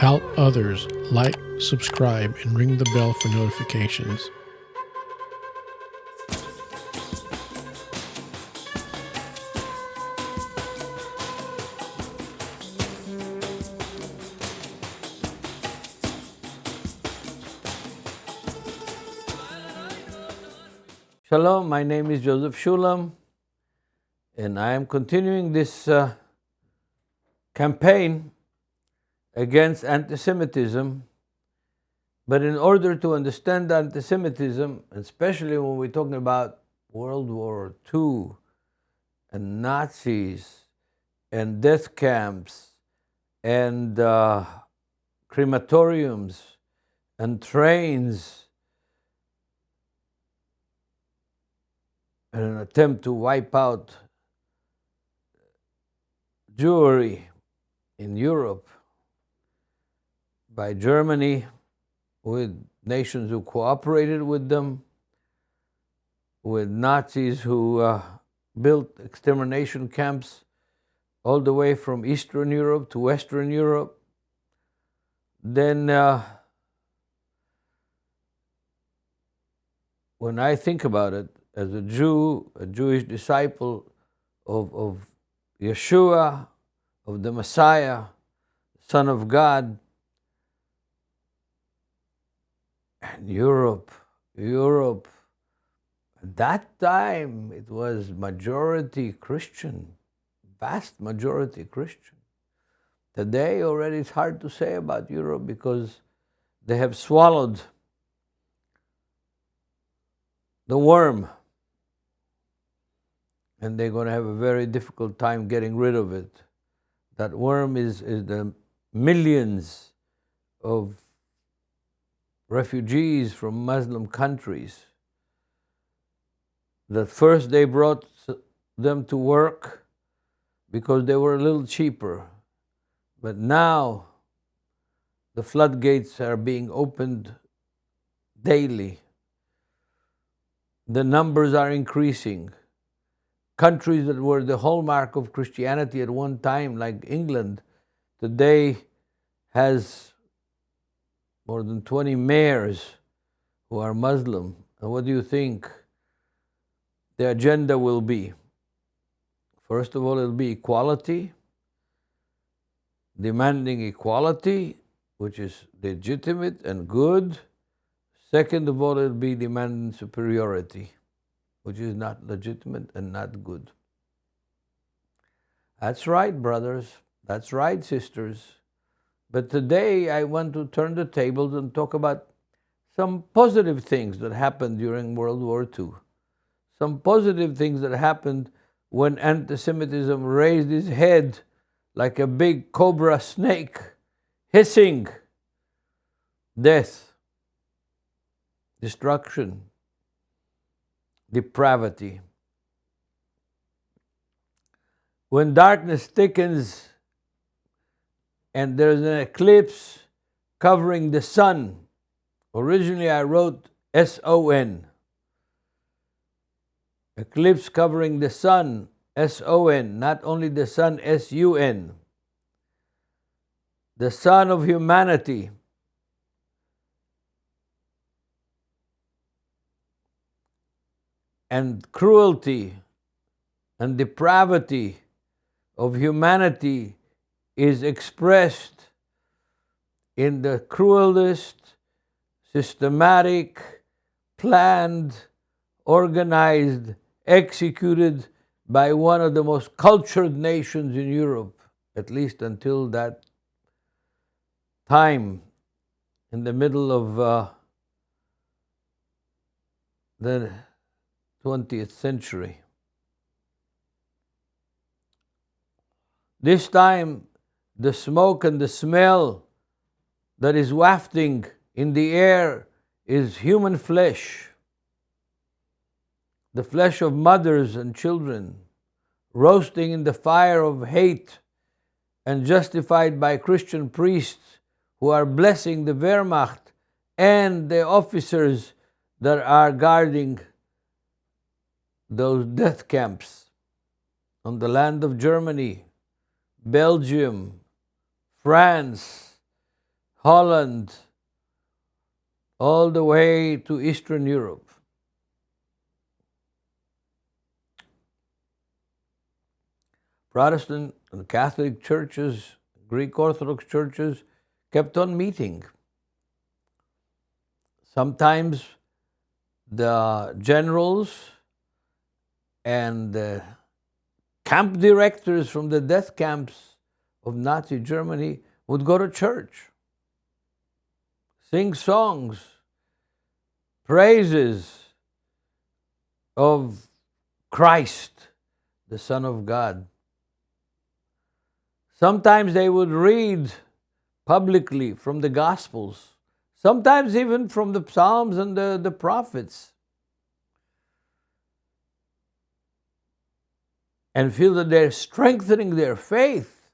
Help others. Like, subscribe, and ring the bell for notifications. Shalom, my name is Joseph Shulam, and I am continuing this campaign against anti-Semitism. But in order to understand anti-Semitism, especially when we're talking about World War II and Nazis and death camps and crematoriums and trains and an attempt to wipe out Jewry in Europe by Germany with nations who cooperated with them, with Nazis who built extermination camps all the way from Eastern Europe to Western Europe. Then when I think about it, as a Jew, a Jewish disciple of Yeshua, of the Messiah, Son of God, and Europe, at that time it was majority Christian, vast majority Christian. Today already it's hard to say about Europe because they have swallowed the worm, and they're going to have a very difficult time getting rid of it. That worm is the millions of refugees from Muslim countries that first they brought them to work because they were a little cheaper. But now the floodgates are being opened daily. The numbers are increasing. Countries that were the hallmark of Christianity at one time, like England, today has more than 20 mayors who are Muslim. And what do you think the agenda will be? First of all, it'll be equality, demanding equality, which is legitimate and good. Second of all, it'll be demanding superiority, which is not legitimate and not good. That's right, brothers. That's right, sisters. But today I want to turn the tables and talk about some positive things that happened during World War II. Some positive things that happened when anti-Semitism raised its head like a big cobra snake, hissing death, destruction, depravity. When darkness thickens and there's an eclipse covering the sun, originally I wrote S-O-N. Eclipse covering the sun, S-O-N, not only the sun, S-U-N. The sun of humanity. And cruelty and depravity of humanity is expressed in the cruelest, systematic, planned, organized, executed by one of the most cultured nations in Europe, at least until that time in the middle of the 20th century. This time, the smoke and the smell that is wafting in the air is human flesh, the flesh of mothers and children, roasting in the fire of hate and justified by Christian priests who are blessing the Wehrmacht and the officers that are guarding those death camps on the land of Germany, Belgium, France, Holland, all the way to Eastern Europe. Protestant and Catholic churches, Greek Orthodox churches kept on meeting. Sometimes the generals and the camp directors from the death camps of Nazi Germany would go to church, sing songs, praises of Christ, the Son of God. Sometimes they would read publicly from the Gospels, sometimes even from the Psalms and the prophets, and feel that they're strengthening their faith.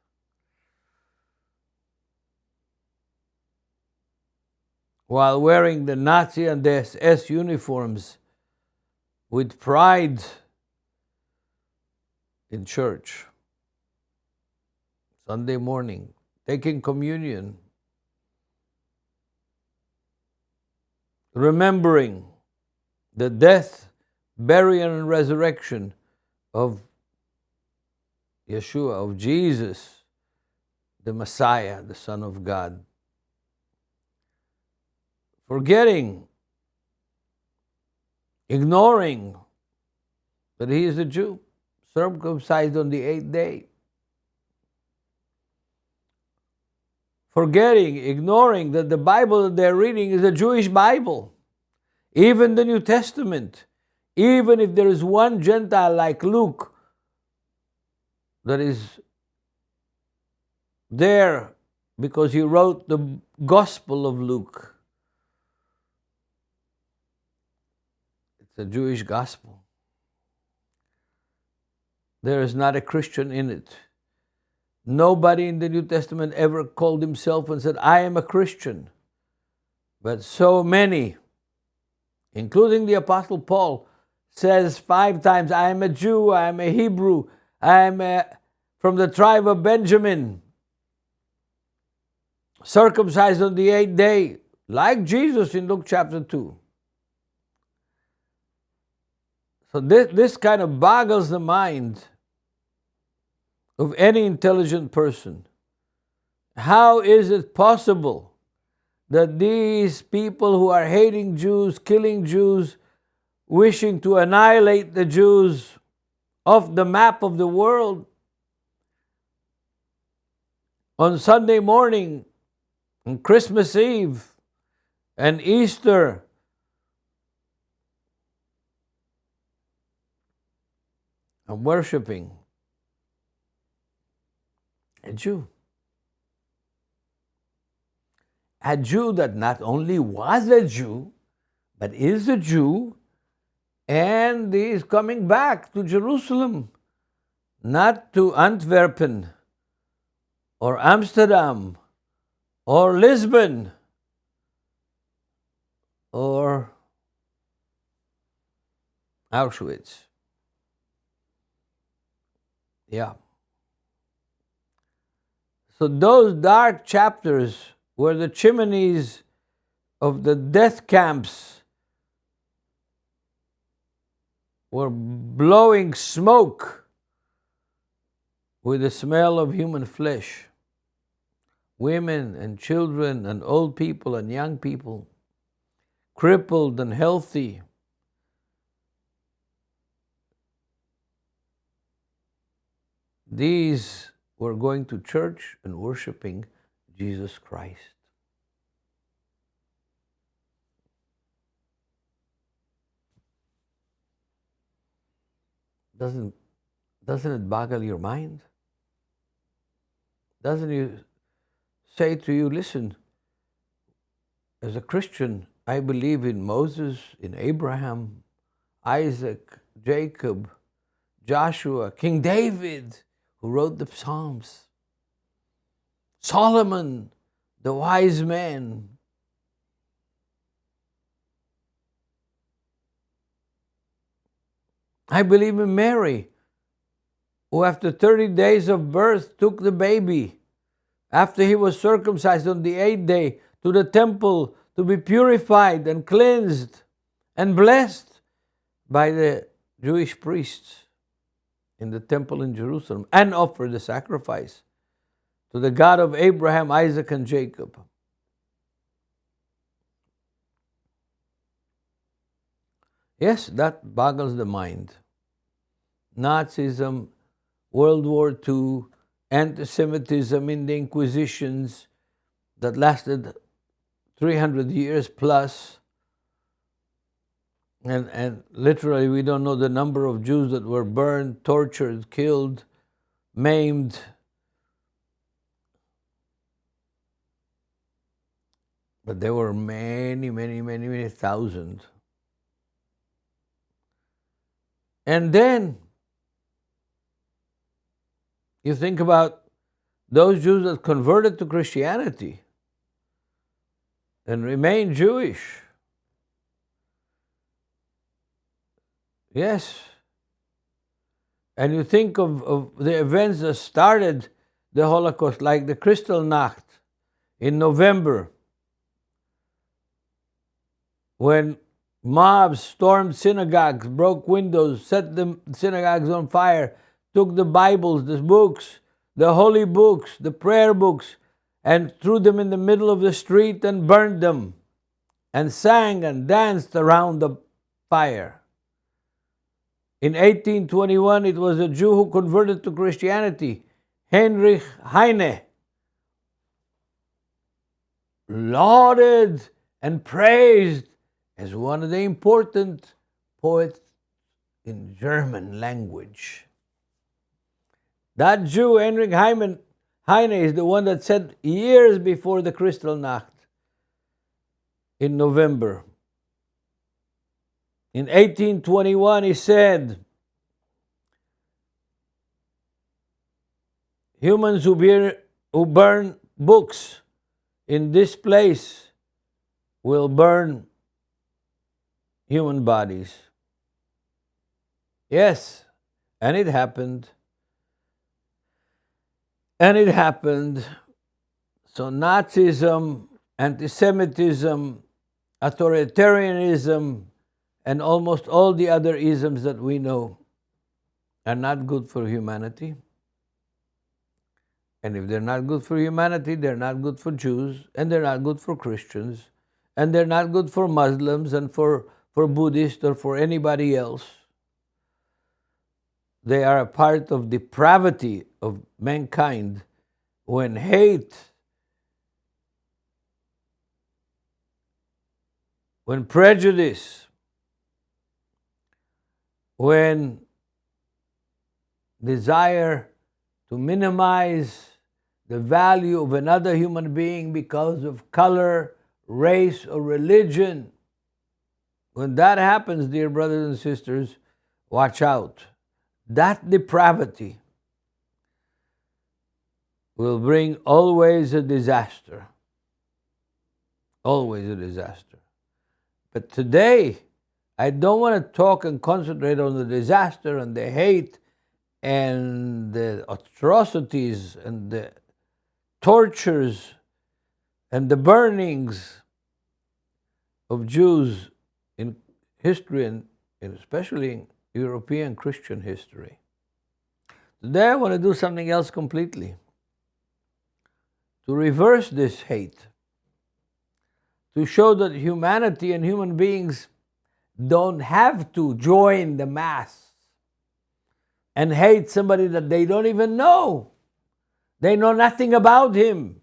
While wearing the Nazi and the SS uniforms with pride in church. Sunday morning, taking communion, remembering the death, burial, and resurrection of Yeshua, of Jesus, the Messiah, the Son of God. Forgetting, ignoring that he is a Jew, circumcised on the 8th day. Forgetting, ignoring that the Bible that they're reading is a Jewish Bible. Even the New Testament, even if there is one Gentile like Luke that is there because he wrote the Gospel of Luke, it's a Jewish gospel. There is not a Christian in it. Nobody in the New Testament ever called himself and said, I am a Christian. But so many, including the Apostle Paul, says 5 times, I am a Jew, I am a Hebrew, I am from the tribe of Benjamin, circumcised on the 8th day, like Jesus in Luke chapter 2. So this kind of boggles the mind of any intelligent person. How is it possible that these people who are hating Jews, killing Jews, wishing to annihilate the Jews off the map of the world, on Sunday morning, on Christmas Eve, and Easter, are worshiping a Jew? A Jew that not only was a Jew, but is a Jew, and is coming back to Jerusalem, not to Antwerpen, or Amsterdam, or Lisbon, or Auschwitz. Yeah. So those dark chapters where the chimneys of the death camps were blowing smoke with the smell of human flesh. Women and children and old people and young people, crippled and healthy. These were going to church and worshiping Jesus Christ. Doesn't it boggle your mind? Doesn't it say to you, listen, as a Christian, I believe in Moses, in Abraham, Isaac, Jacob, Joshua, King David, who wrote the Psalms, Solomon, the wise man. I believe in Mary, who after 30 days of birth took the baby after he was circumcised on the 8th day, to the temple to be purified and cleansed and blessed by the Jewish priests in the temple in Jerusalem, and offer the sacrifice to the God of Abraham, Isaac, and Jacob. Yes, that boggles the mind. Nazism, World War II, anti-Semitism in the Inquisitions that lasted 300 years plus, and literally we don't know the number of Jews that were burned, tortured, killed, maimed. But there were many thousands. And then you think about those Jews that converted to Christianity and remained Jewish. Yes. And you think of the events that started the Holocaust, like the Kristallnacht in November, when mobs stormed synagogues, broke windows, set the synagogues on fire, took the Bibles, the books, the holy books, the prayer books, and threw them in the middle of the street and burned them, and sang and danced around the fire. In 1821, it was a Jew who converted to Christianity, Heinrich Heine, lauded and praised as one of the important poets in German language. That Jew, Heinrich Heine, is the one that said years before the Kristallnacht in November. In 1821, he said, humans who burn books in this place will burn human bodies. Yes, and it happened. And it happened. So Nazism, anti-Semitism, authoritarianism, and almost all the other isms that we know are not good for humanity. And if they're not good for humanity, they're not good for Jews, and they're not good for Christians, and they're not good for Muslims and for Buddhists or for anybody else. They are a part of depravity of mankind when hate, when prejudice, when desire to minimize the value of another human being because of color, race, or religion. When that happens, dear brothers and sisters, watch out. That depravity will bring always a disaster. Always a disaster. But today, I don't want to talk and concentrate on the disaster and the hate and the atrocities and the tortures and the burnings of Jews in history and especially in European Christian history. Today I want to do something else completely. To reverse this hate. To show that humanity and human beings don't have to join the mass and hate somebody that they don't even know. They know nothing about him.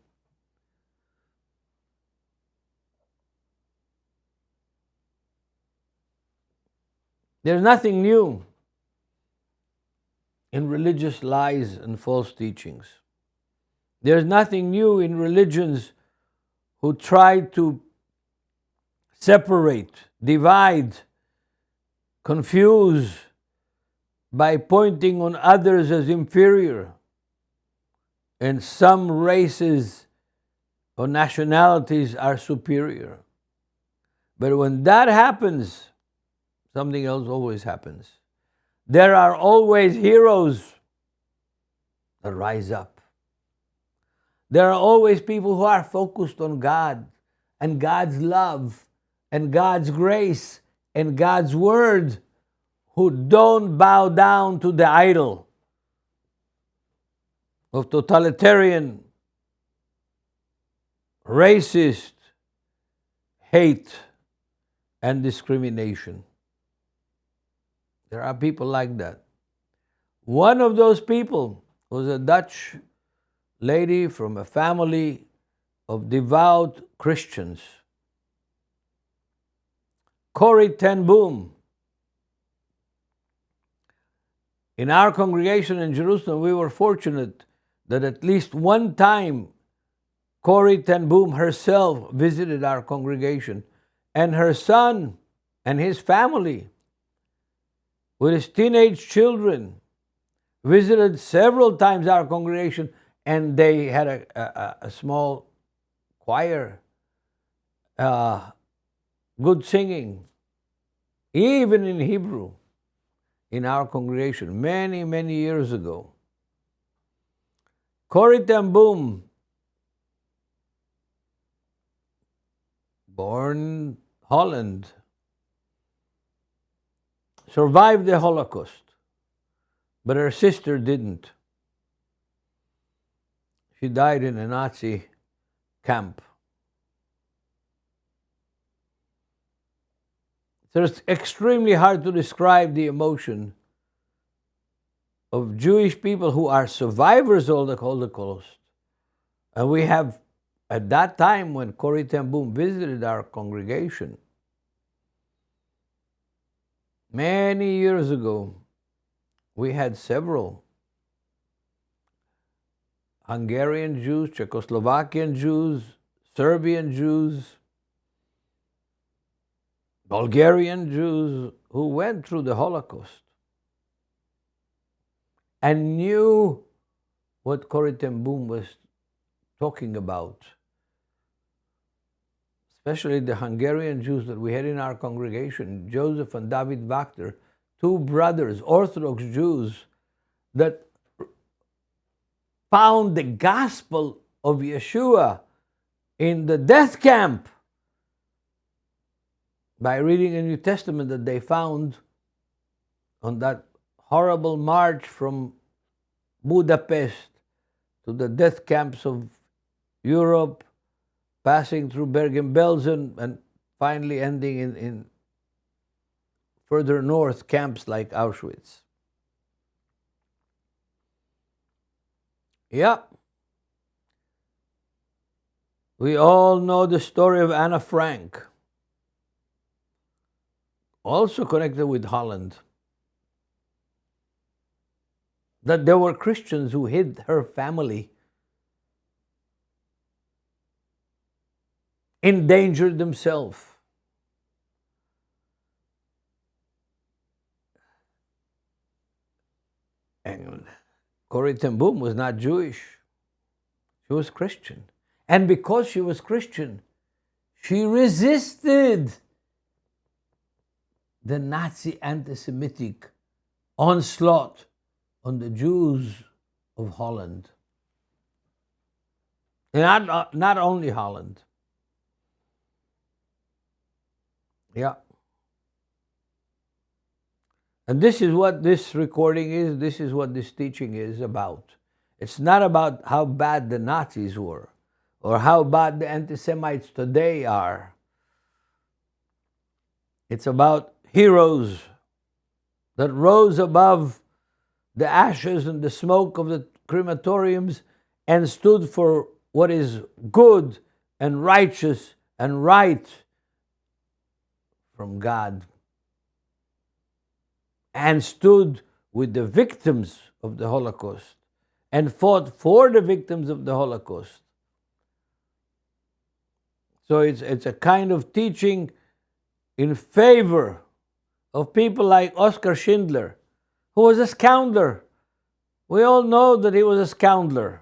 There's nothing new in religious lies and false teachings. There's nothing new in religions who try to separate, divide, confuse by pointing on others as inferior, and some races or nationalities are superior. But when that happens, something else always happens. There are always heroes that rise up. There are always people who are focused on God and God's love and God's grace and God's word, who don't bow down to the idol of totalitarian, racist hate and discrimination. There are people like that. One of those people was a Dutch lady from a family of devout Christians, Corrie ten Boom. In our congregation in Jerusalem, we were fortunate that at least one time Corrie ten Boom herself visited our congregation, and her son and his family, with his teenage children, visited several times our congregation, and they had a small choir, good singing, even in Hebrew, in our congregation many, many years ago. Corrie ten Boom, born in Holland, survived the Holocaust, but her sister didn't. She died in a Nazi camp. So it's extremely hard to describe the emotion of Jewish people who are survivors of the Holocaust. And we have, at that time when Corrie ten Boom visited our congregation, many years ago, we had several Hungarian Jews, Czechoslovakian Jews, Serbian Jews, Bulgarian Jews who went through the Holocaust and knew what Corrie ten Boom was talking about. Especially the Hungarian Jews that we had in our congregation, Joseph and David Wachter, two brothers, Orthodox Jews, that found the gospel of Yeshua in the death camp by reading a New Testament that they found on that horrible march from Budapest to the death camps of Europe, passing through Bergen-Belsen, and finally ending in further north camps like Auschwitz. Yeah. We all know the story of Anna Frank, also connected with Holland, that there were Christians who hid her family, endangered themselves. And Corrie ten Boom was not Jewish. She was Christian. And because she was Christian, she resisted the Nazi anti-Semitic onslaught on the Jews of Holland. And not only Holland. Yeah. And this is what this recording is, this is what this teaching is about. It's not about how bad the Nazis were or how bad the anti-Semites today are. It's about heroes that rose above the ashes and the smoke of the crematoriums and stood for what is good and righteous and right from God, and stood with the victims of the Holocaust and fought for the victims of the Holocaust. So it's a kind of teaching in favor of people like Oskar Schindler, who was a scoundrel. We all know that he was a scoundrel.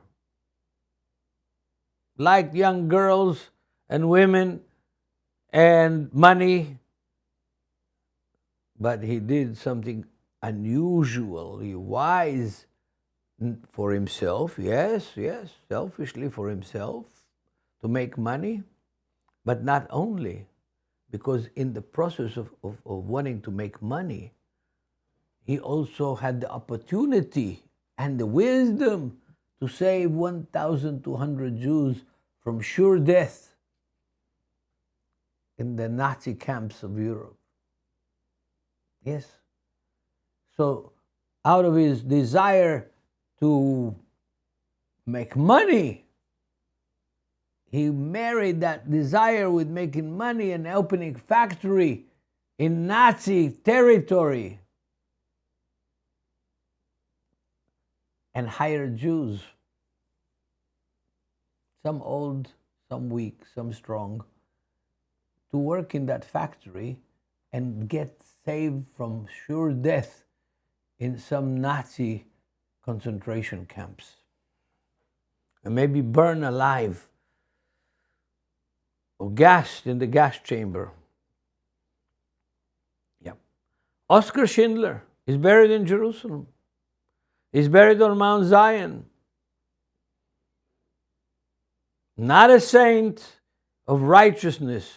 Liked young girls and women and money. But he did something unusually wise, For himself, yes, selfishly for himself, to make money, but not only, because in the process of wanting to make money, he also had the opportunity and the wisdom to save 1,200 Jews from sure death in the Nazi camps of Europe. Yes. So, out of his desire to make money, he married that desire with making money and opening factory in Nazi territory and hired Jews, some old, some weak, some strong, to work in that factory and get saved from sure death in some Nazi concentration camps, and maybe burned alive or gassed in the gas chamber. Yeah. Oskar Schindler is buried in Jerusalem. He's buried on Mount Zion. Not a saint of righteousness,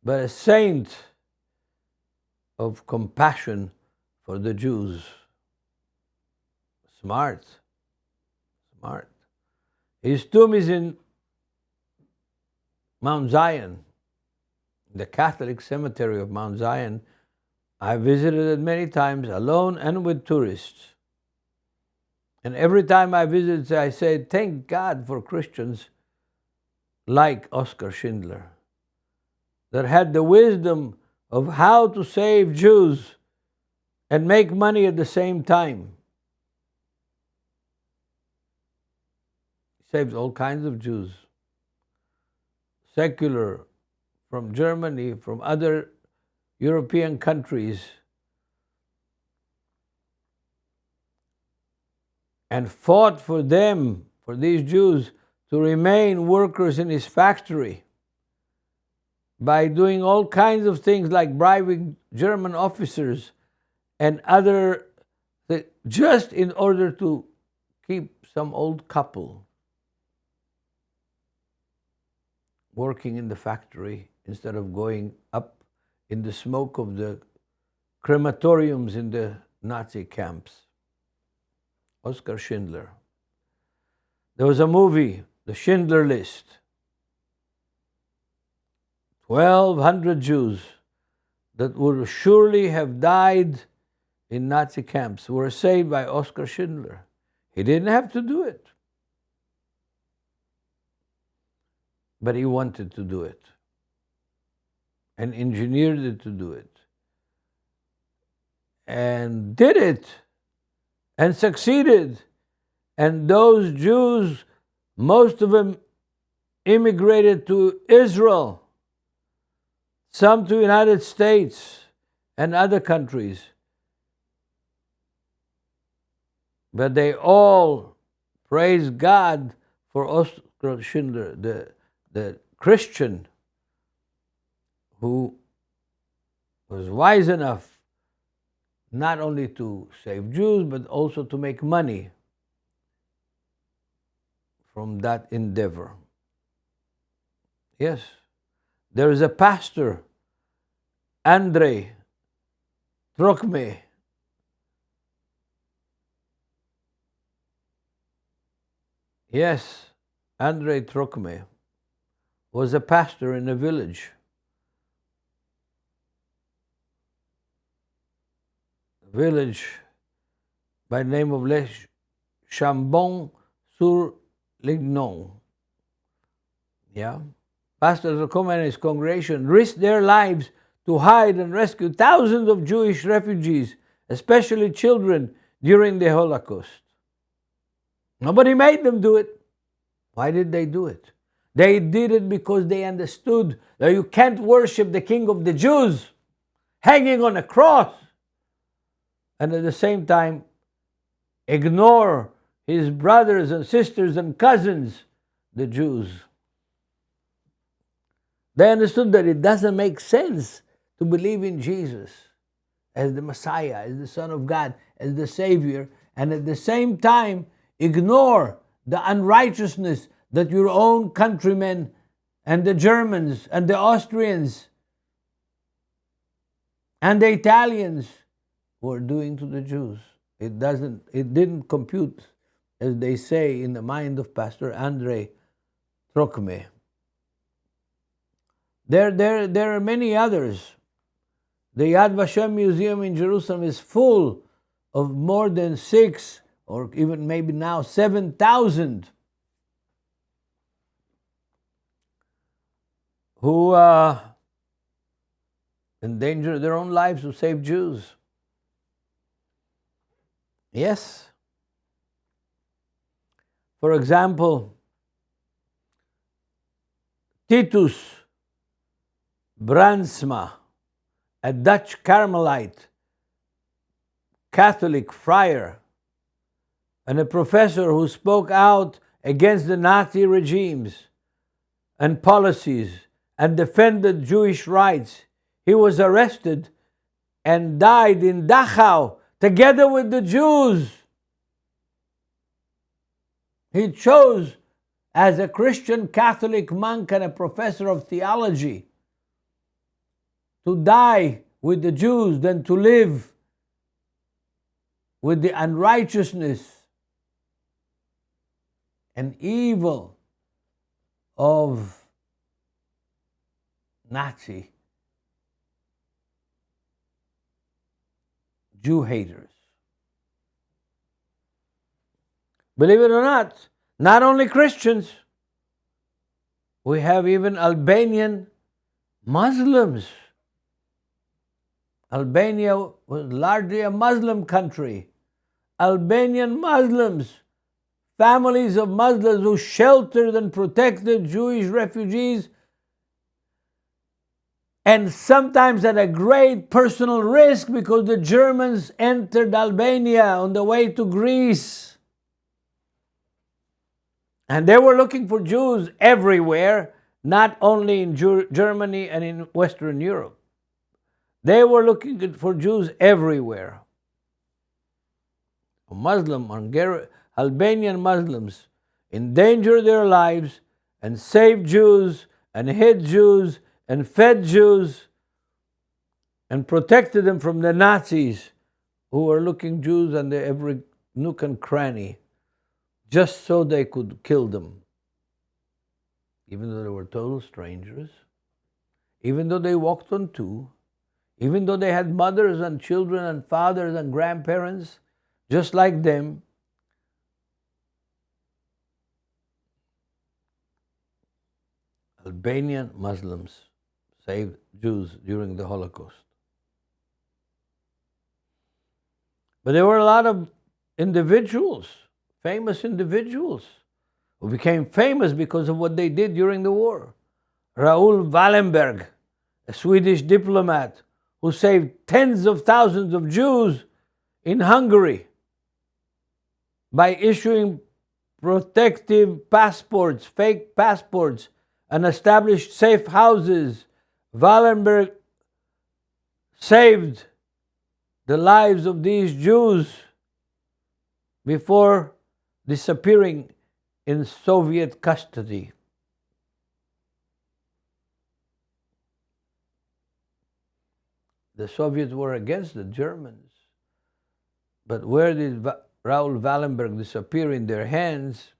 but a saint of compassion for the Jews. Smart. His tomb is in Mount Zion, the Catholic cemetery of Mount Zion. I visited it many times, alone and with tourists. And every time I visit, I say, thank God for Christians like Oskar Schindler, that had the wisdom of how to save Jews and make money at the same time. He saved all kinds of Jews, secular, from Germany, from other European countries, and fought for them, for these Jews, to remain workers in his factory by doing all kinds of things like bribing German officers and other things, just in order to keep some old couple working in the factory instead of going up in the smoke of the crematoriums in the Nazi camps. Oskar Schindler. There was a movie, The Schindler List. 1,200 Jews that would surely have died in Nazi camps were saved by Oskar Schindler. He didn't have to do it, but he wanted to do it and engineered it to do it and did it and succeeded. And those Jews, most of them immigrated to Israel, some to the United States and other countries. But they all praise God for Oskar Schindler, the Christian who was wise enough not only to save Jews, but also to make money from that endeavor. Yes, there is a pastor, Andrei Trokme. Yes, Andrei Trokme was a pastor in a village. By the name of Les Chambon-sur-Lignon. Yeah. Pastor Trokme and his congregation risked their lives to hide and rescue thousands of Jewish refugees, especially children, during the Holocaust. Nobody made them do it. Why did they do it? They did it because they understood that you can't worship the King of the Jews hanging on a cross and at the same time ignore his brothers and sisters and cousins, the Jews. They understood that it doesn't make sense to believe in Jesus as the Messiah, as the Son of God, as the Savior, and at the same time ignore the unrighteousness that your own countrymen and the Germans and the Austrians and the Italians were doing to the Jews. It didn't compute, as they say, in the mind of Pastor Andre Trocme. There are many others. The Yad Vashem Museum in Jerusalem is full of more than 6 or even maybe now 7,000 who endanger their own lives to save Jews. Yes. For example, Titus Brandsma, a Dutch Carmelite Catholic friar and a professor who spoke out against the Nazi regimes and policies and defended Jewish rights. He was arrested and died in Dachau together with the Jews. He chose, as a Christian Catholic monk and a professor of theology, to die with the Jews than to live with the unrighteousness and evil of Nazi Jew haters. Believe it or not only Christians, we have even Albanian Muslims. Albania was largely a Muslim country. Albanian Muslims, families of Muslims who sheltered and protected Jewish refugees, and sometimes at a great personal risk because the Germans entered Albania on the way to Greece. And they were looking for Jews everywhere, not only in Germany and in Western Europe. They were looking for Jews everywhere. Albanian Muslims endangered their lives and saved Jews and hid Jews and fed Jews and protected them from the Nazis who were looking Jews under every nook and cranny just so they could kill them. Even though they were total strangers, even though they walked on two, even though they had mothers and children and fathers and grandparents just like them, Albanian Muslims saved Jews during the Holocaust. But there were a lot of individuals, famous individuals, who became famous because of what they did during the war. Raoul Wallenberg, a Swedish diplomat who saved tens of thousands of Jews in Hungary by issuing protective passports, fake passports, and established safe houses. Wallenberg saved the lives of these Jews before disappearing in Soviet custody. The Soviets were against the Germans. But where did Raoul Wallenberg disappear in their hands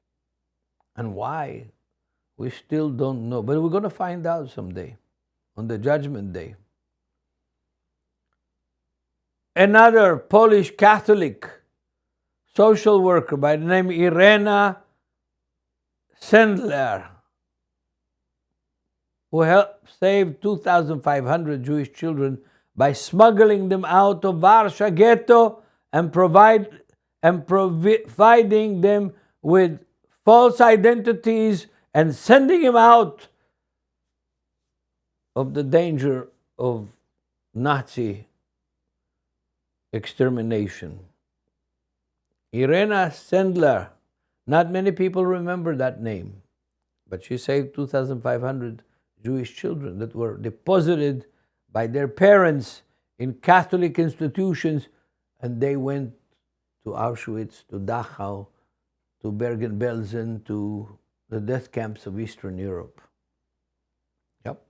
and why? We still don't know. But we're going to find out someday, on the Judgment Day. Another Polish Catholic social worker by the name Irena Schindler, who helped save 2,500 Jewish children by smuggling them out of Warsaw ghetto and providing them with false identities and sending them out of the danger of Nazi extermination. Irena Schindler, not many people remember that name, but she saved 2,500 Jewish children that were deposited by their parents in Catholic institutions, and they went to Auschwitz, to Dachau, to Bergen-Belsen, to the death camps of Eastern Europe. Yep.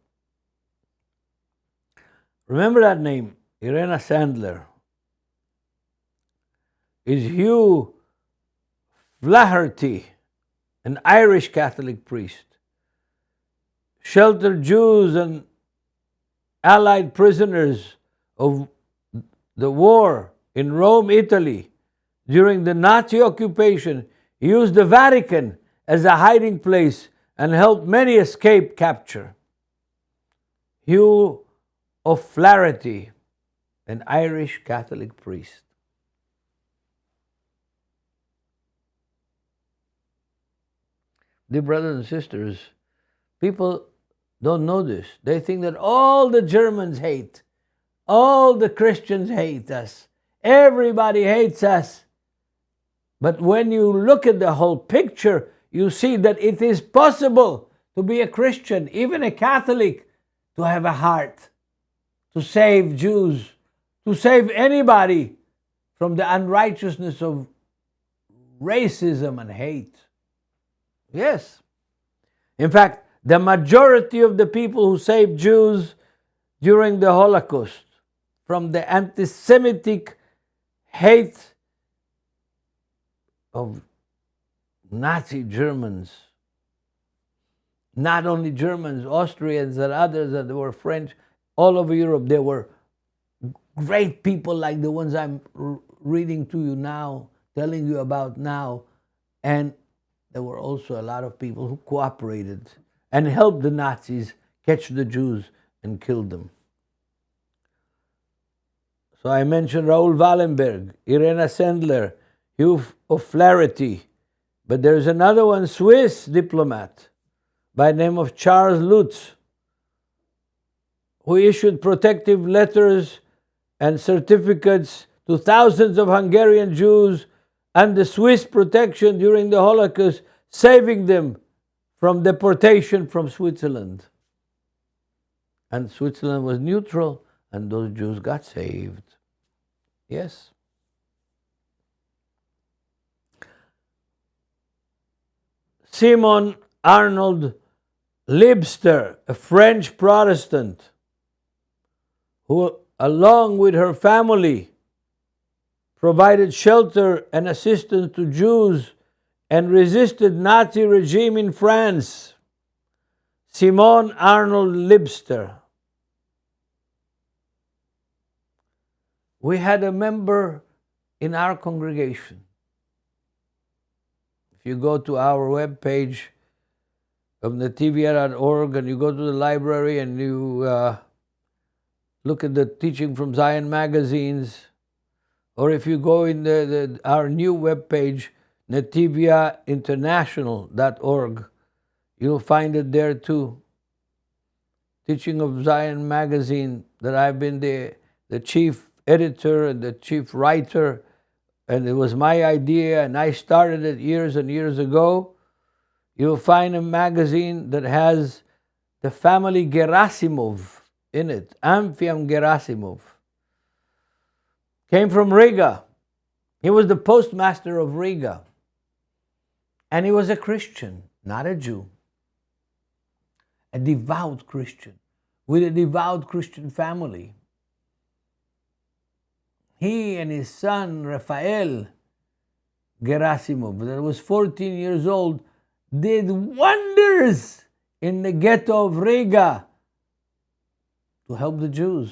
Remember that name, Irena Sandler. Is Hugh Flaherty, an Irish Catholic priest, sheltered Jews and Allied prisoners of the war in Rome, Italy. During the Nazi occupation, he used the Vatican as a hiding place and helped many escape capture. Hugh O'Flaherty, an Irish Catholic priest. Dear brothers and sisters, people don't know this. They think that all the Germans hate, all the Christians hate us, everybody hates us. But when you look at the whole picture, you see that it is possible to be a Christian, even a Catholic, to have a heart, to save Jews, to save anybody from the unrighteousness of racism and hate. Yes. In fact, the majority of the people who saved Jews during the Holocaust from the anti-Semitic hate of Nazi Germans, not only Germans, Austrians and others that were French, all over Europe, there were great people like the ones I'm reading to you now, telling you about now, and there were also a lot of people who cooperated and helped the Nazis catch the Jews and kill them. So I mentioned Raoul Wallenberg, Irena Sandler, Hugh O'Flaherty, but there's another one, Swiss diplomat by the name of Charles Lutz, who issued protective letters and certificates to thousands of Hungarian Jews and the Swiss protection during the Holocaust, saving them from deportation from Switzerland. And Switzerland was neutral, and those Jews got saved. Yes. Simon Arnold Libster, a French Protestant, who, along with her family, provided shelter and assistance to Jews and resisted Nazi regime in France. Simon Arnold Libster. We had a member in our congregation. If you go to our webpage of nativia.org and you go to the library and you look at the Teaching from Zion magazines, or if you go in our new webpage, nativiainternational.org, you'll find it there too. Teaching of Zion magazine, that I've been the chief editor and the chief writer, and it was my idea, and I started it years and years ago. You'll find a magazine that has the family Gerasimov in it. Amfiam Gerasimov came from Riga. He was the postmaster of Riga. And he was a Christian, not a Jew. A devout Christian, with a devout Christian family. He and his son, Raphael Gerasimov, that was 14 years old, did wonders in the ghetto of Riga to help the Jews.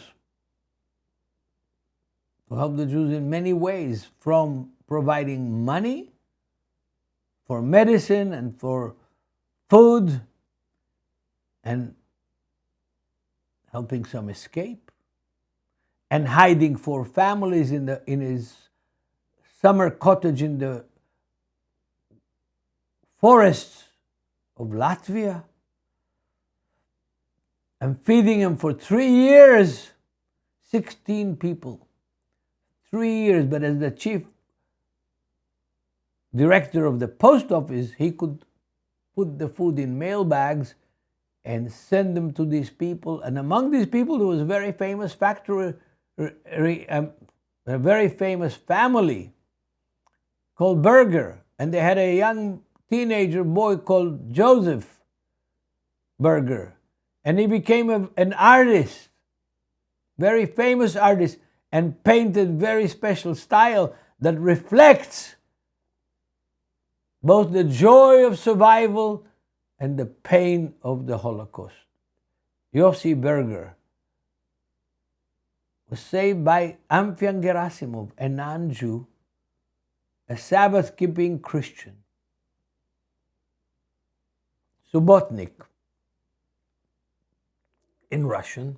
To help the Jews in many ways, from providing money for medicine and for food, and helping some escape, and hiding for families in his summer cottage in the forests of Latvia, and feeding them for 3 years, 16 people. 3 years, but as the chief director of the post office, he could put the food in mail bags and send them to these people. And among these people, there was a very famous factory, a very famous family called Berger, and they had a young teenager boy called Joseph Berger, and he became an artist, very famous artist, and painted very special style that reflects both the joy of survival and the pain of the Holocaust. Yossi Berger was saved by Jan Gasimov, a non-Jew, a Sabbath-keeping Christian. Subotnik, in Russian,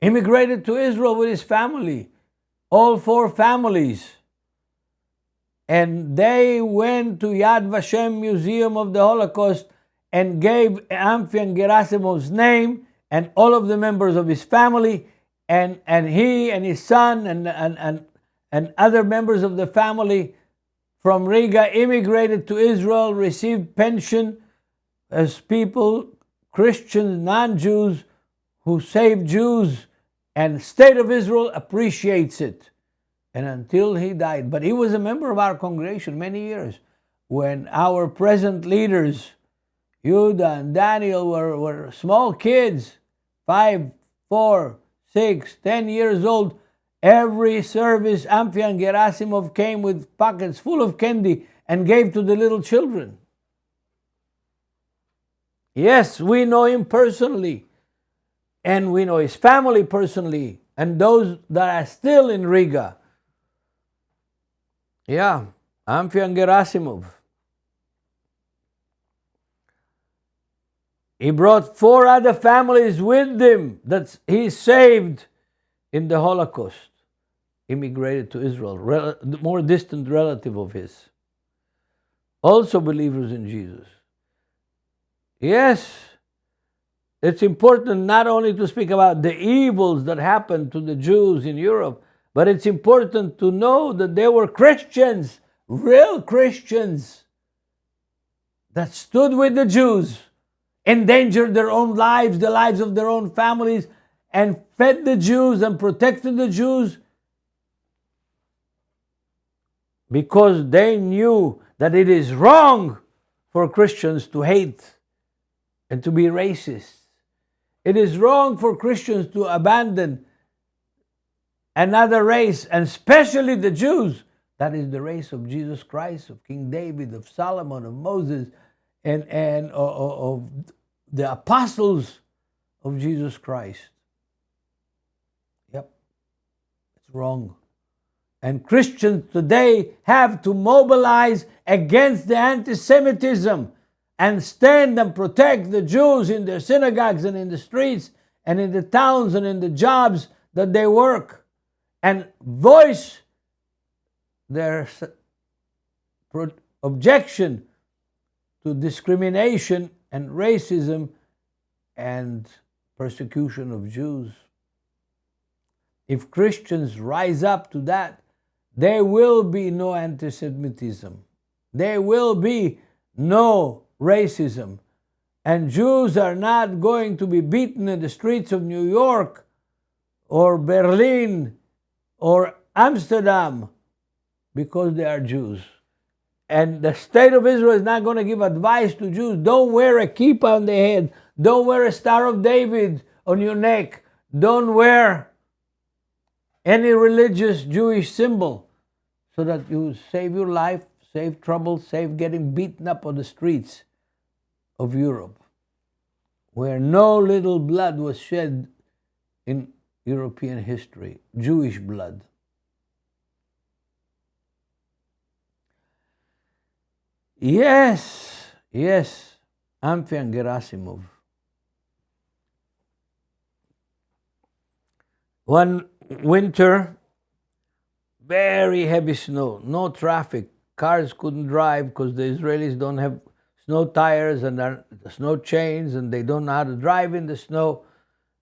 immigrated to Israel with his family, all 4 families. And they went to Yad Vashem Museum of the Holocaust and gave Amfian Gerasimov's name and all of the members of his family, and he and his son and other members of the family from Riga immigrated to Israel, received pension as people, Christians, non-Jews, who saved Jews, and State of Israel appreciates it. And until he died, but he was a member of our congregation many years, when our present leaders, Yuda and Daniel, were small kids, 5, 4, 6, 10 years old. Every service, Amfian Gerasimov came with pockets full of candy and gave to the little children. Yes, we know him personally, and we know his family personally, and those that are still in Riga. Yeah, Amfian Gerasimov. He brought 4 other families with him that he saved in the Holocaust. Immigrated to Israel, the more distant relative of his. Also believers in Jesus. Yes, it's important not only to speak about the evils that happened to the Jews in Europe, but it's important to know that there were Christians, real Christians, that stood with the Jews, endangered their own lives, the lives of their own families, and fed the Jews and protected the Jews because they knew that it is wrong for Christians to hate and to be racist. It is wrong for Christians to abandon another race, and especially the Jews. That is the race of Jesus Christ, of King David, of Solomon, of Moses, and of the apostles of Jesus Christ. Yep, it's wrong. And Christians today have to mobilize against the anti-Semitism and stand and protect the Jews in their synagogues and in the streets and in the towns and in the jobs that they work, and voice their objection to discrimination and racism and persecution of Jews. If Christians rise up to that, there will be no anti-Semitism. There will be no racism. And Jews are not going to be beaten in the streets of New York or Berlin or Amsterdam because they are Jews. And the State of Israel is not going to give advice to Jews. Don't wear a kippah on the head. Don't wear a Star of David on your neck. Don't wear any religious Jewish symbol, so that you save your life, save trouble, save getting beaten up on the streets of Europe, where no little blood was shed in European history, Jewish blood. Yes, Amfian Gerasimov. One winter, very heavy snow, no traffic. Cars couldn't drive because the Israelis don't have snow tires and snow chains, and they don't know how to drive in the snow.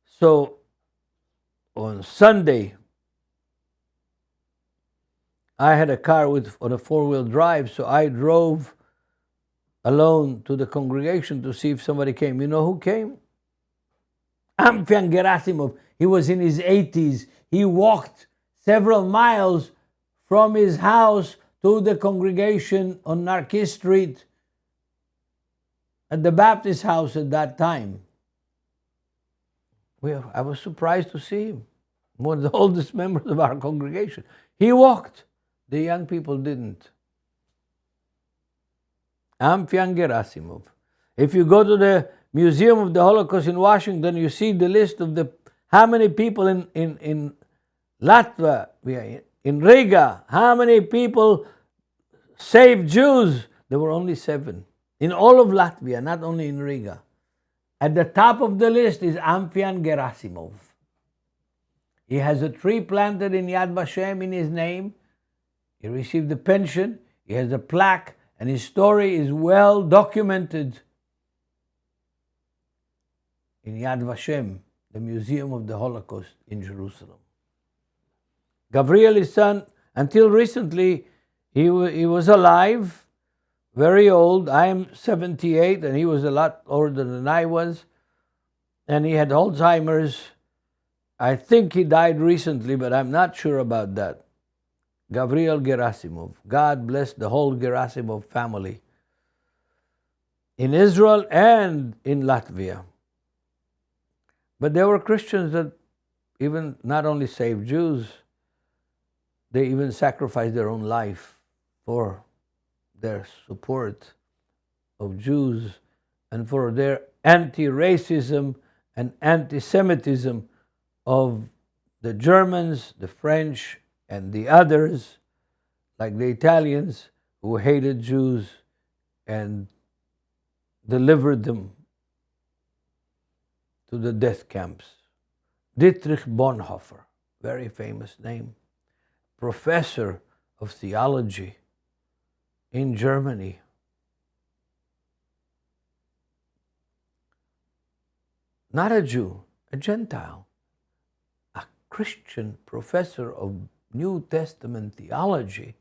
So on Sunday, I had a car on a 4-wheel drive, so I drove alone to the congregation to see if somebody came. You know who came? Amfian Gerasimov. He was in his 80s. He walked several miles from his house to the congregation on Narkis Street at the Baptist house at that time. I was surprised to see him, one of the oldest members of our congregation. He walked. The young people didn't. Jan Gasimov. If you go to the Museum of the Holocaust in Washington, you see the list of how many people in Latvia, in Riga, how many people saved Jews. There were only 7 in all of Latvia, not only in Riga. At the top of the list is Jan Gasimov. He has a tree planted in Yad Vashem in his name. He received a pension. He has a plaque, and his story is well documented in Yad Vashem, the Museum of the Holocaust in Jerusalem. Gabriel, his son, until recently, he was alive, very old. I am 78, and he was a lot older than I was. And he had Alzheimer's. I think he died recently, but I'm not sure about that. Gabriel Gerasimov. God bless the whole Gerasimov family in Israel and in Latvia. But there were Christians that even not only saved Jews, they even sacrificed their own life for their support of Jews and for their anti-racism and anti-Semitism of the Germans, the French, and the others, like the Italians, who hated Jews and delivered them to the death camps. Dietrich Bonhoeffer, very famous name, professor of theology in Germany. Not a Jew, a Gentile, a Christian professor of New Testament theology.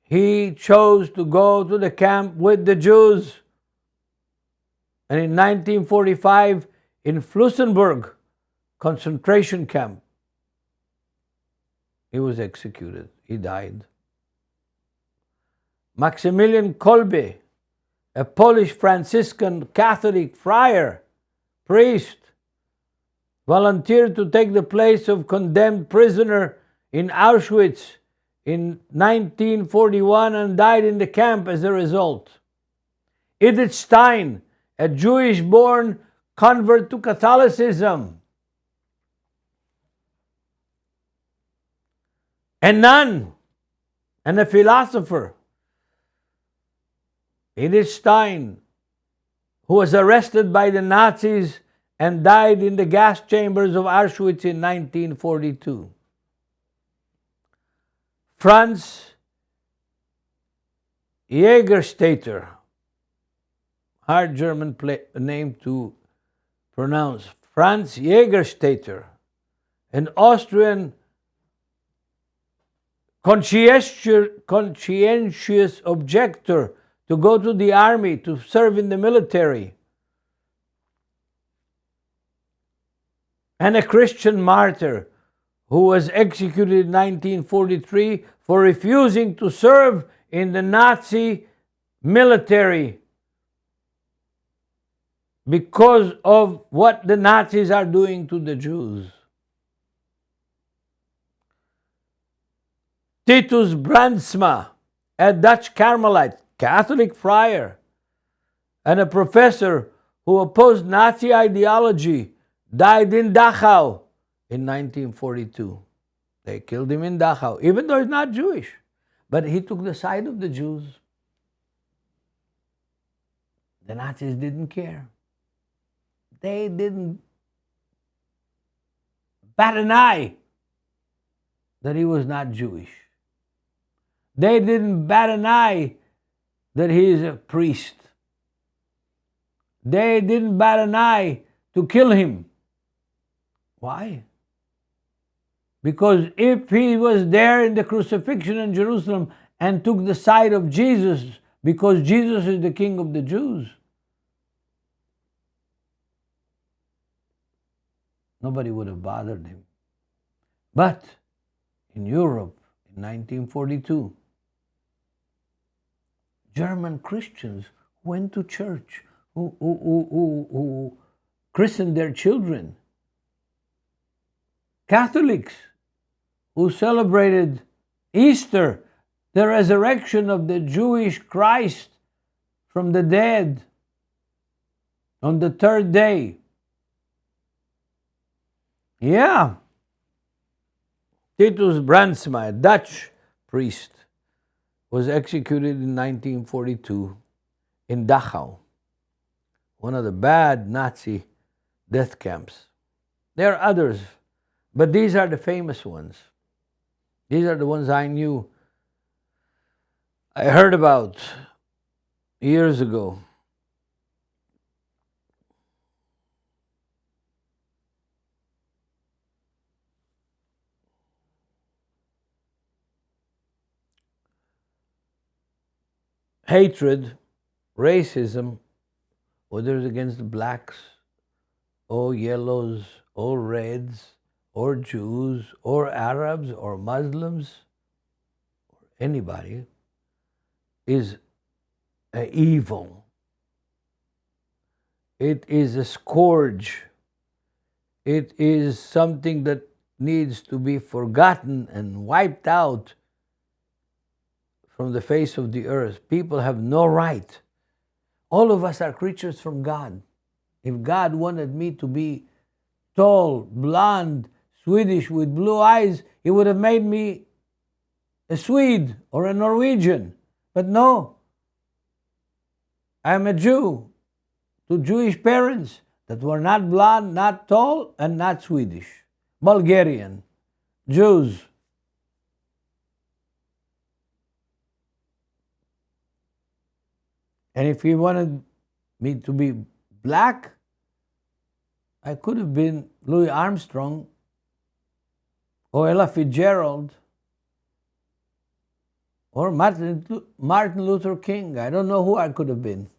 He chose to go to the camp with the Jews. And in 1945, in Flossenburg concentration camp, he was executed. He died. Maximilian Kolbe, a Polish Franciscan Catholic friar, priest, volunteered to take the place of condemned prisoner in Auschwitz in 1941 and died in the camp as a result. Edith Stein, a Jewish-born convert to Catholicism, a nun and a philosopher. Edith Stein, who was arrested by the Nazis and died in the gas chambers of Auschwitz in 1942. Franz Jägerstätter, hard German name to pronounce. Franz Jägerstätter, an Austrian conscientious objector to go to the army, to serve in the military, and a Christian martyr who was executed in 1943 for refusing to serve in the Nazi military because of what the Nazis are doing to the Jews. Titus Brandsma, a Dutch Carmelite, Catholic friar, and a professor who opposed Nazi ideology, died in Dachau in 1942. They killed him in Dachau, even though he's not Jewish. But he took the side of the Jews. The Nazis didn't care. They didn't bat an eye that he was not Jewish. They didn't bat an eye that he is a priest. They didn't bat an eye to kill him. Why? Because if he was there in the crucifixion in Jerusalem and took the side of Jesus because Jesus is the King of the Jews, nobody would have bothered him. But in Europe in 1942. German Christians went to church, who christened their children. Catholics who celebrated Easter, the resurrection of the Jewish Christ from the dead on the third day. Yeah. Titus Brandsma, a Dutch priest, was executed in 1942 in Dachau, one of the bad Nazi death camps. There are others, but these are the famous ones. These are the ones I knew, I heard about years ago. Hatred, racism, whether it's against the blacks, or yellows, or reds, or Jews, or Arabs, or Muslims, or anybody, is an evil. It is a scourge. It is something that needs to be forgotten and wiped out from the face of the earth. People have no right. All of us are creatures from God. If God wanted me to be tall, blonde, Swedish with blue eyes, He would have made me a Swede or a Norwegian. But no, I'm a Jew to Jewish parents that were not blonde, not tall, and not Swedish. Bulgarian, Jews. And if He wanted me to be black, I could have been Louis Armstrong or Ella Fitzgerald or Martin Luther King. I don't know who I could have been.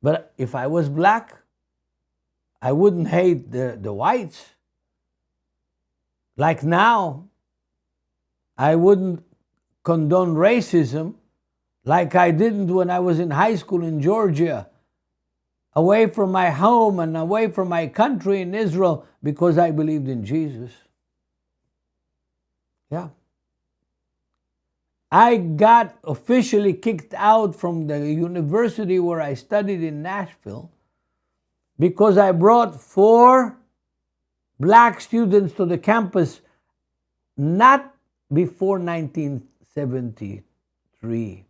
But if I was black, I wouldn't hate the whites. Like now, I wouldn't condone racism like I didn't when I was in high school in Georgia, away from my home and away from my country in Israel, because I believed in Jesus. Yeah. I got officially kicked out from the university where I studied in Nashville because I brought 4 black students to the campus, not before 1973.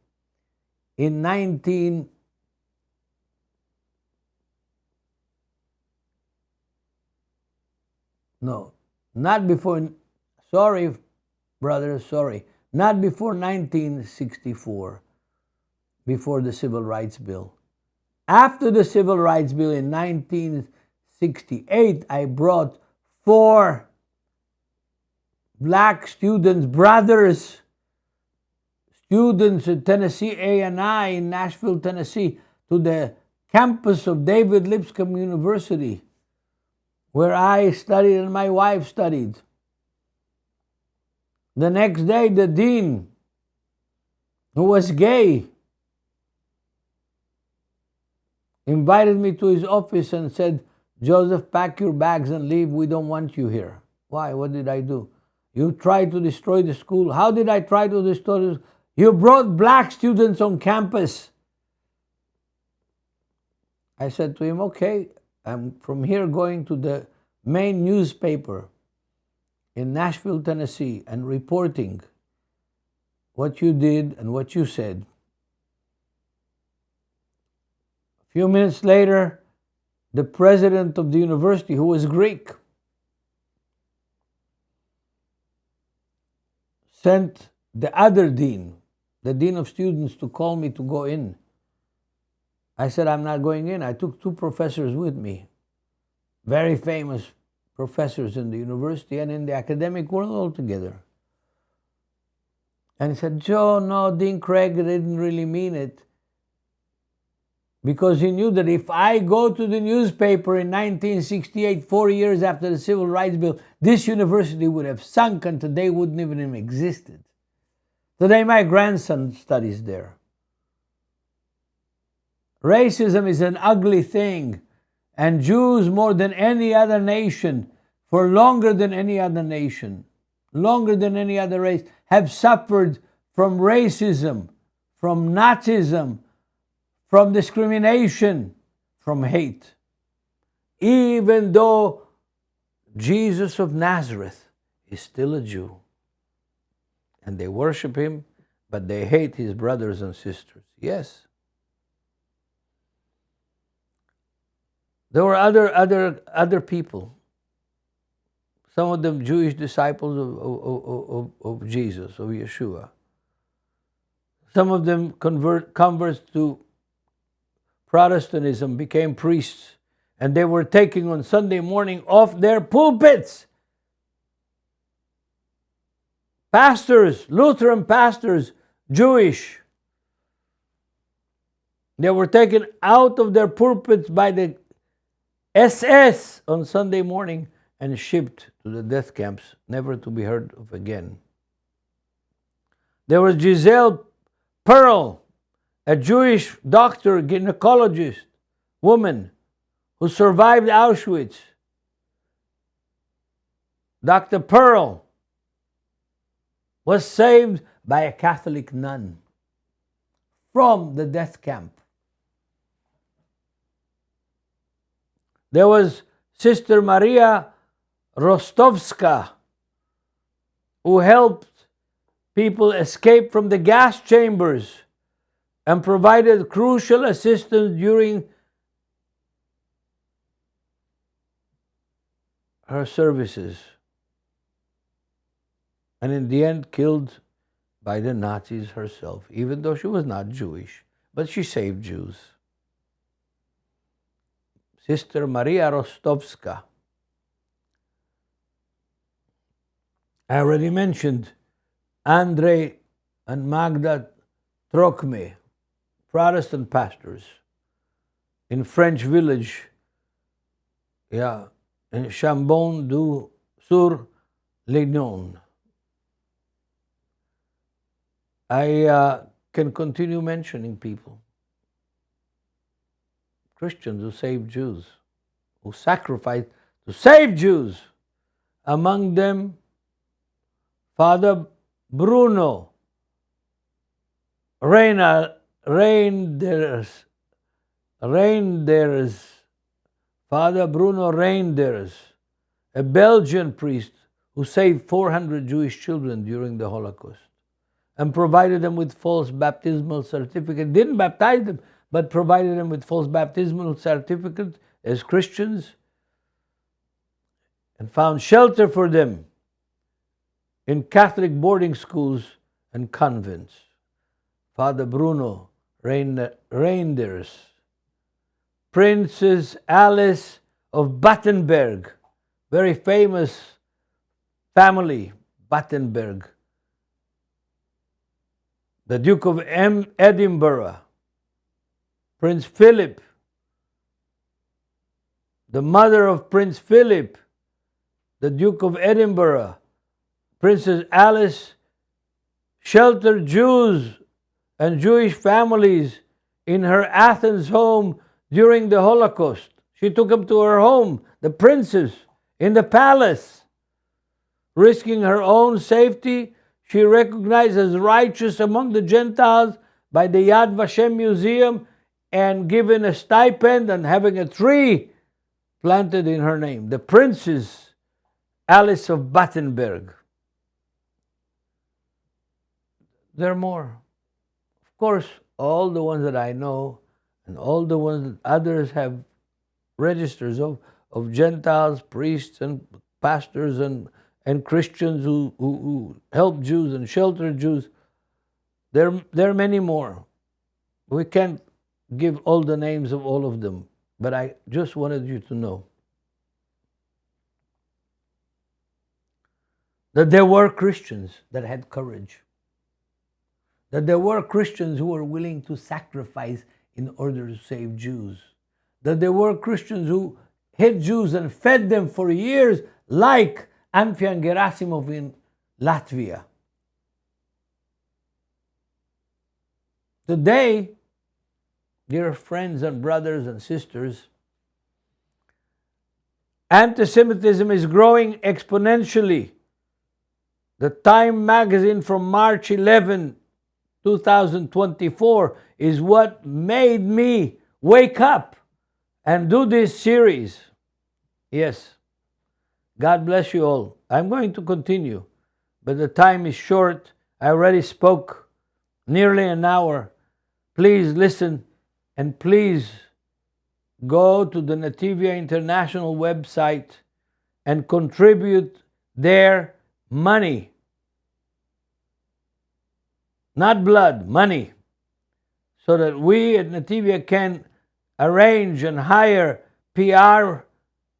In not before, sorry, brother, sorry. Not before 1964, before the Civil Rights Bill. After the Civil Rights Bill in 1968, I brought 4 black students, brothers, students at Tennessee A&I in Nashville, Tennessee, to the campus of David Lipscomb University, where I studied and my wife studied. The next day, the dean, who was gay, invited me to his office and said, "Joseph, pack your bags and leave. We don't want you here." Why? What did I do? You tried to destroy the school. How did I try to destroy the school? You brought black students on campus. I said to him, okay, I'm from here going to the main newspaper in Nashville, Tennessee, and reporting what you did and what you said. A few minutes later, the president of the university, who was Greek, sent the other dean, the dean of students, to call me to go in. I said, I'm not going in. I took 2 professors with me, very famous professors in the university and in the academic world altogether. And he said, Joe, no, Dean Craig didn't really mean it. because he knew that if I go to the newspaper in 1968, 4 years after the Civil Rights Bill, this university would have sunk and today wouldn't even have existed. Today my grandson studies there. Racism is an ugly thing, and Jews more than any other nation, for longer than any other nation, longer than any other race, have suffered from racism, from Nazism, from discrimination, from hate. Even though Jesus of Nazareth is still a Jew, and they worship him, but they hate his brothers and sisters. Yes. There were other people, some of them Jewish disciples of Jesus, of Yeshua. Some of them converts to Protestantism, became priests, and they were taking on Sunday morning off their pulpits. Pastors, Lutheran pastors, Jewish. They were taken out of their pulpits by the SS on Sunday morning and shipped to the death camps, never to be heard of again. There was Giselle Pearl, a Jewish doctor, gynecologist, woman who survived Auschwitz. Dr. Pearl was saved by a Catholic nun from the death camp. There was Sister Maria Rostovska, who helped people escape from the gas chambers and provided crucial assistance during her services, and in the end killed by the Nazis herself, even though she was not Jewish, but she saved Jews. Sister Maria Rostovska. I already mentioned Andrei and Magda Trocme, Protestant pastors in French village, in Chambon-du-sur-Lignon. I can continue mentioning people. Christians who saved Jews, who sacrificed to save Jews. Among them, Father Bruno Reinders, Father Bruno Reinders, a Belgian priest who saved 400 Jewish children during the Holocaust and provided them with false baptismal certificate. Didn't baptize them, but provided them with false baptismal certificate as Christians, and found shelter for them in Catholic boarding schools and convents. Father Bruno Reinders. Princess Alice of Battenberg, very famous family, Battenberg. The Duke of Edinburgh, Prince Philip, the mother of Prince Philip, the Duke of Edinburgh, Princess Alice, sheltered Jews and Jewish families in her Athens home during the Holocaust. She took them to her home, the princess, in the palace. Risking her own safety, she recognized as righteous among the Gentiles by the Yad Vashem Museum and given a stipend and having a tree planted in her name. The Princess Alice of Battenberg. There are more. Of course, all the ones that I know and all the ones that others have registers of Gentiles, priests and pastors and Christians who help Jews and shelter Jews. There are many more. We can't give all the names of all of them, but I just wanted you to know that there were Christians that had courage, that there were Christians who were willing to sacrifice in order to save Jews. That there were Christians who hid Jews and fed them for years, like Jan Gasimov in Latvia. Today, dear friends and brothers and sisters, anti-Semitism is growing exponentially. The Time magazine from March 11, 2024 is what made me wake up and do this series. Yes. God bless you all. I'm going to continue, but the time is short. I already spoke nearly an hour. Please listen, and please go to the Nativia International website and contribute their money. Not blood, money. So that we at Nativia can arrange and hire PR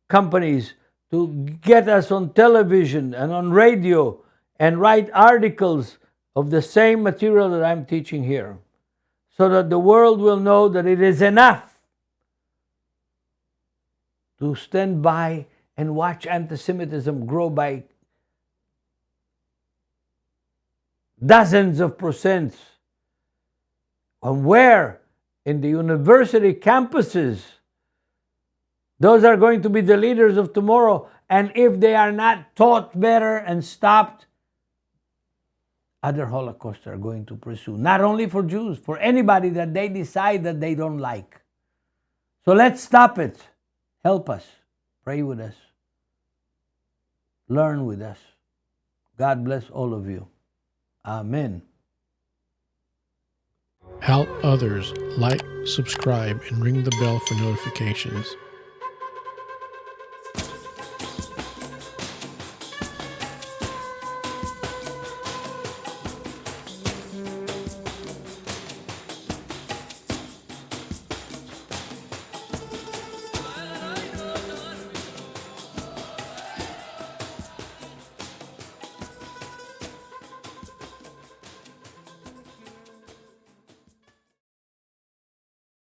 companies to get us on television and on radio and write articles of the same material that I'm teaching here, so that the world will know that it is enough to stand by and watch anti-Semitism grow by dozens of percent. And where? In the university campuses. Those are going to be the leaders of tomorrow. And if they are not taught better and stopped, other Holocausts are going to pursue. Not only for Jews, for anybody that they decide that they don't like. So let's stop it. Help us. Pray with us. Learn with us. God bless all of you. Amen. Help others, like, subscribe, and ring the bell for notifications.